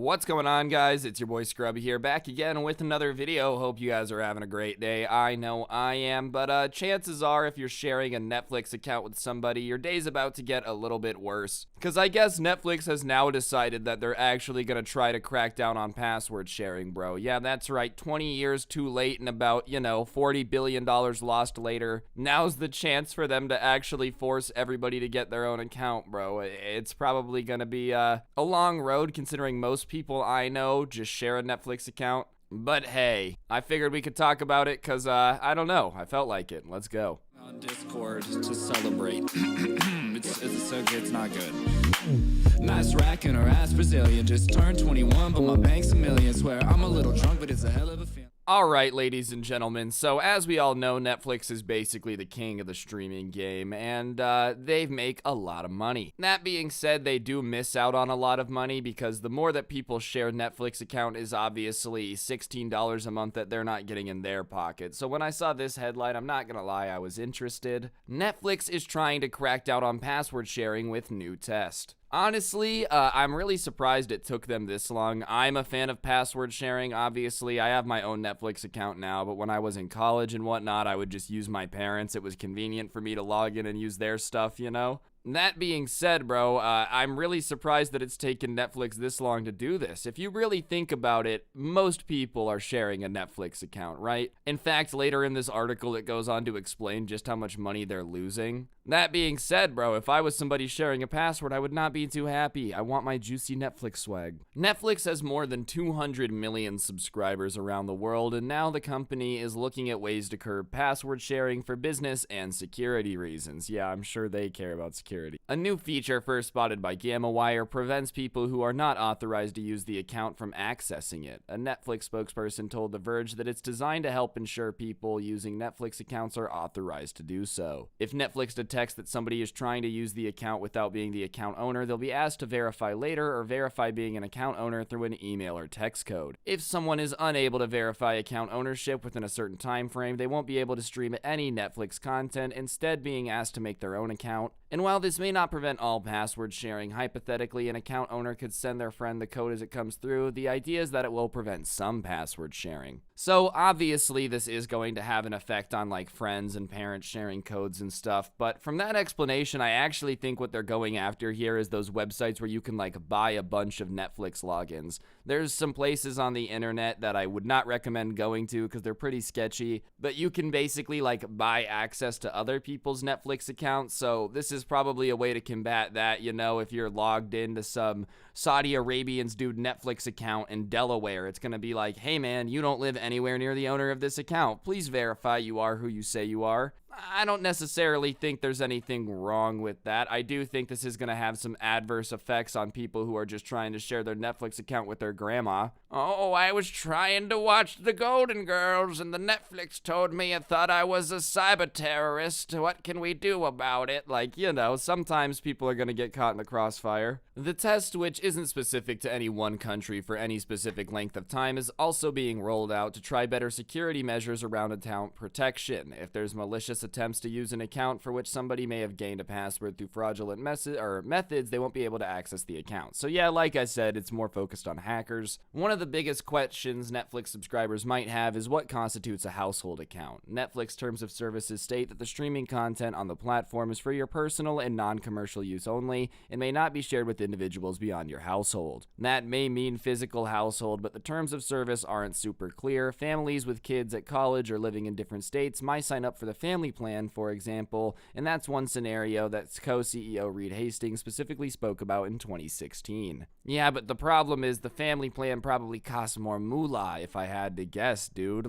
What's going on, guys? It's your boy Scrubae here, back again with another video. Hope you guys are having a great day. I know I am, but chances are if you're sharing a Netflix account with somebody, your day's about to get a little bit worse. Because I guess Netflix has now decided that they're actually going to try to crack down on password sharing, bro. Yeah, that's right, 20 years too late and about, $40 billion lost later. Now's the chance for them to actually force everybody to get their own account, bro. It's probably going to be a long road considering most people I know just share a Netflix account. But hey, I figured we could talk about it because, I don't know, I felt like it. Let's go. On Discord to celebrate. It's not good. Nice rack in her ass Brazilian. Just turned 21, but my bank's a million. Swear I'm a little drunk, but it's a hell of a feeling. Alright, ladies and gentlemen, so as we all know, Netflix is basically the king of the streaming game, and they make a lot of money. That being said, they do miss out on a lot of money because the more that people share Netflix account is obviously $16 a month that they're not getting in their pocket. So when I saw this headline, I'm not gonna lie, I was interested. Netflix is trying to crack down on password sharing with new test. Honestly, I'm really surprised it took them this long. I'm a fan of password sharing, obviously. I have my own Netflix account now, but when I was in college and whatnot, I would just use my parents'. It was convenient for me to log in and use their stuff, That being said, bro, I'm really surprised that it's taken Netflix this long to do this. If you really think about it, most people are sharing a Netflix account, right? In fact, later in this article, it goes on to explain just how much money they're losing. That being said, bro, if I was somebody sharing a password, I would not be too happy. I want my juicy Netflix swag. Netflix has more than 200 million subscribers around the world, and now the company is looking at ways to curb password sharing for business and security reasons. Yeah, I'm sure they care about security. A new feature first spotted by GammaWire prevents people who are not authorized to use the account from accessing it. A Netflix spokesperson told The Verge that it's designed to help ensure people using Netflix accounts are authorized to do so. If Netflix detects that somebody is trying to use the account without being the account owner, they'll be asked to verify later or verify being an account owner through an email or text code. If someone is unable to verify account ownership within a certain time frame, they won't be able to stream any Netflix content, instead being asked to make their own account. And while this may not prevent all password sharing, hypothetically an account owner could send their friend the code as it comes through. The idea is that it will prevent some password sharing. So obviously this is going to have an effect on like friends and parents sharing codes and stuff, but from that explanation, I actually think what they're going after here is those websites where you can like buy a bunch of Netflix logins. There's some places on the internet that I would not recommend going to because they're pretty sketchy, but you can basically like buy access to other people's Netflix accounts. So this is probably a way to combat that, if you're logged into some Saudi Arabian's dude Netflix account in Delaware, it's gonna be like, hey man, you don't live anywhere near the owner of this account. Please verify you are who you say you are. I don't necessarily think there's anything wrong with that. I do think this is going to have some adverse effects on people who are just trying to share their Netflix account with their grandma. Oh, I was trying to watch The Golden Girls and the Netflix told me it thought I was a cyber terrorist. What can we do about it? Sometimes people are going to get caught in the crossfire. The test, which isn't specific to any one country for any specific length of time, is also being rolled out to try better security measures around account protection. If there's malicious attempts to use an account for which somebody may have gained a password through fraudulent methods, they won't be able to access the account. So yeah, like I said, it's more focused on hackers. One of the biggest questions Netflix subscribers might have is what constitutes a household account. Netflix terms of services state that the streaming content on the platform is for your personal and non-commercial use only and may not be shared with individuals beyond your household. That may mean physical household, but the terms of service aren't super clear. Families with kids at college or living in different states might sign up for the family plan, for example, and that's one scenario that co-CEO Reed Hastings specifically spoke about in 2016. Yeah, but the problem is the family plan probably costs more moolah, if I had to guess, dude.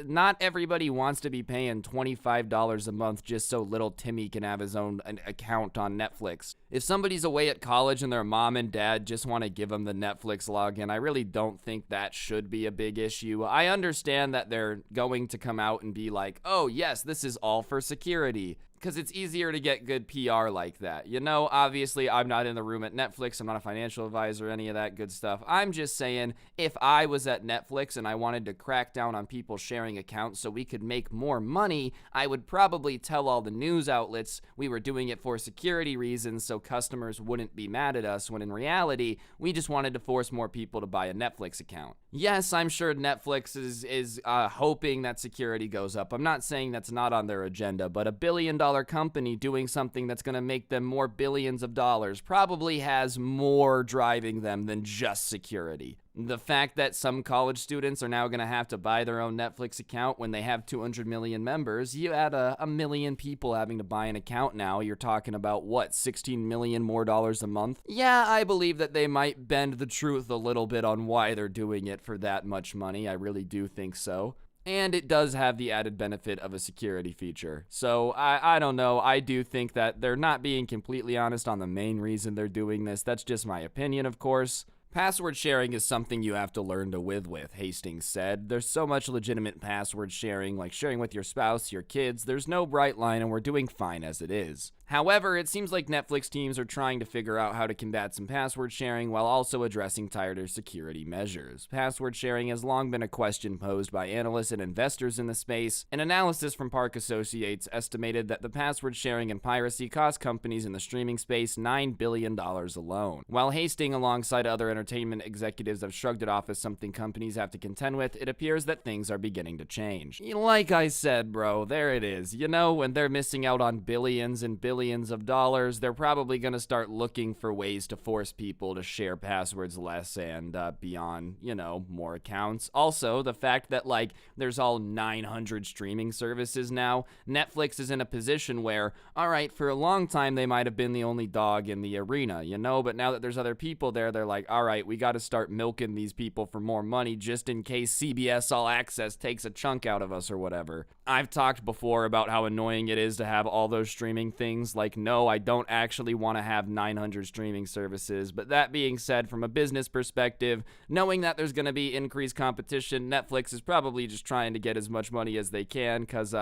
Not everybody wants to be paying $25 a month just so little Timmy can have his own account on Netflix. If somebody's away at college and their mom and dad just want to give them the Netflix login, I really don't think that should be a big issue. I understand that they're going to come out and be like, oh yes, this is all for security. because it's easier to get good PR like that. You know, obviously, I'm not in the room at Netflix. I'm not a financial advisor, any of that good stuff. I'm just saying, if I was at Netflix and I wanted to crack down on people sharing accounts so we could make more money, I would probably tell all the news outlets we were doing it for security reasons so customers wouldn't be mad at us, when in reality, we just wanted to force more people to buy a Netflix account. Yes, I'm sure Netflix is hoping that security goes up. I'm not saying that's not on their agenda, but a billion-dollar company doing something that's going to make them more billions of dollars probably has more driving them than just security. The fact that some college students are now going to have to buy their own Netflix account when they have 200 million members, you add a million people having to buy an account now, you're talking about, what, 16 million more dollars a month? Yeah, I believe that they might bend the truth a little bit on why they're doing it for that much money. I really do think so. And it does have the added benefit of a security feature. So I don't know. I do think that they're not being completely honest on the main reason they're doing this. That's just my opinion, of course. Password sharing is something you have to learn to live with, Hastings said. There's so much legitimate password sharing, like sharing with your spouse, your kids. There's no bright line, and we're doing fine as it is. However, it seems like Netflix teams are trying to figure out how to combat some password sharing while also addressing tighter security measures. Password sharing has long been a question posed by analysts and investors in the space. An analysis from Park Associates estimated that the password sharing and piracy cost companies in the streaming space $9 billion alone. While Hastings, alongside other entertainment executives, have shrugged it off as something companies have to contend with, it appears that things are beginning to change. Like I said, bro, there it is. You know, when they're missing out on billions and billions of dollars, they're probably going to start looking for ways to force people to share passwords less and be on, you know, more accounts. Also, the fact that, like, there's all 900 streaming services now, Netflix is in a position where, all right, for a long time they might have been the only dog in the arena, you know, but now that there's other people there, they're like, all right, we got to start milking these people for more money just in case CBS All Access takes a chunk out of us or whatever. I've talked before about how annoying it is to have all those streaming things. Like, no, I don't actually want to have 900 streaming services. But that being said, from a business perspective, knowing that there's going to be increased competition, Netflix is probably just trying to get as much money as they can because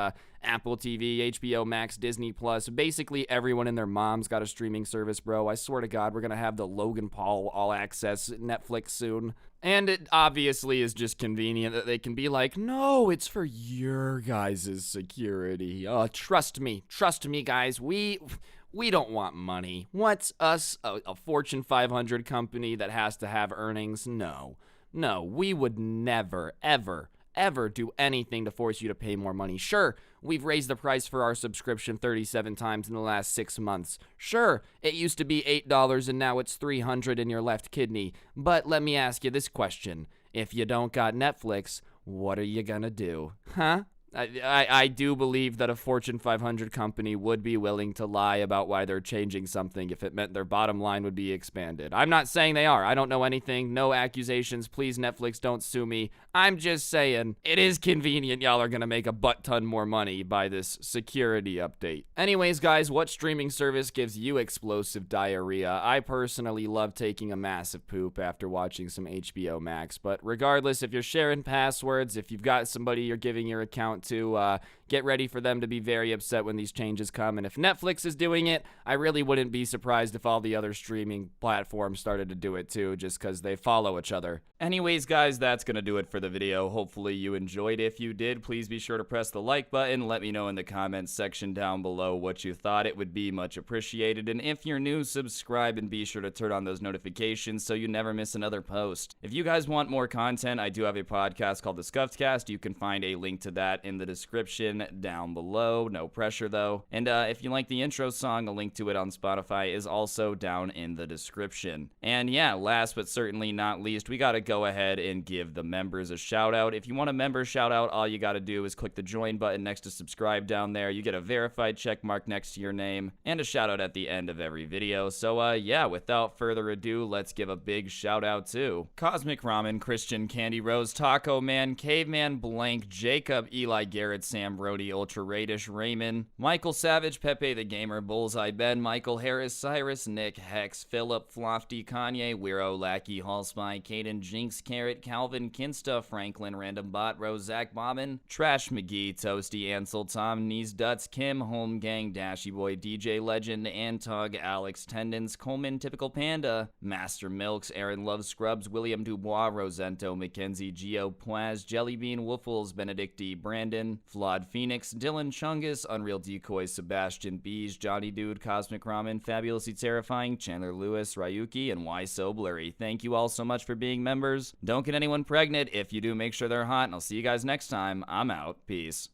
Apple TV, HBO Max, Disney Plus, basically everyone and their mom's got a streaming service, bro. I swear to God, we're going to have the Logan Paul All Access Netflix soon. And it obviously is just convenient that they can be like, no, it's for your guys' security. Trust me, guys. We don't want money. What's us, a Fortune 500 company that has to have earnings? No, we would never, ever do anything to force you to pay more money. Sure, we've raised the price for our subscription 37 times in the last 6 months. Sure, it used to be $8 and now it's $300 in your left kidney. But let me ask you this question. If you don't got Netflix, what are you gonna do? Huh? I do believe that a Fortune 500 company would be willing to lie about why they're changing something if it meant their bottom line would be expanded. I'm not saying they are. I don't know anything. No accusations. Please, Netflix, don't sue me. I'm just saying it is convenient y'all are going to make a butt-ton more money by this security update. Anyways, guys, what streaming service gives you explosive diarrhea? I personally love taking a massive poop after watching some HBO Max, but regardless, if you're sharing passwords, if you've got somebody you're giving your account to, get ready for them to be very upset when these changes come. And if Netflix is doing it, I really wouldn't be surprised if all the other streaming platforms started to do it too, just because they follow each other. Anyways, guys, that's going to do it for the video. Hopefully you enjoyed. If you did, please be sure to press the like button. Let me know in the comments section down below what you thought. It would be much appreciated. And if you're new, subscribe and be sure to turn on those notifications so you never miss another post. If you guys want more content, I do have a podcast called The Scuffed Cast. You can find a link to that in the description down below. No pressure though. And if you like the intro song, a link to it on Spotify is also down in the description. And yeah, last but certainly not least, we gotta go ahead and give the members a shout out. If you want a member shout out, all you gotta do is click the join button next to subscribe down there. You get a verified check mark next to your name and a shout out at the end of every video. So yeah, without further ado, let's give a big shout out to Cosmic Ramen, Christian, Candy Rose, Taco Man, Caveman Blank, Jacob, Eli Garrett, Sam Brody, Ultra Radish, Raymond, Michael Savage, Pepe the Gamer, Bullseye Ben, Michael Harris, Cyrus, Nick, Hex, Philip, Flofty, Kanye, Weiro, Lackey, Hallspy, Caden, Jinx, Carrot, Calvin, Kinsta, Franklin, Random Bot, Rose, Zach, Bobbin, Trash McGee, Toasty, Ansel, Tom, Knees, Duts, Kim, Home Gang, Dashy Boy, DJ Legend, Antug, Alex, Tendons, Coleman, Typical Panda, Master Milks, Aaron Loves Scrubs, William Dubois, Rosento, Mackenzie, Geo, Pwaz, Jellybean, Woofles, Benedict D, Brandon, Flawed Phoenix, Dylan Chungus, Unreal Decoy, Sebastian Bees, Johnny Dude, Cosmic Ramen, Fabulously Terrifying, Chandler Lewis, Ryuki, and Why So Blurry. Thank you all so much for being members. Don't get anyone pregnant. If you do, make sure they're hot, and I'll see you guys next time. I'm out. Peace.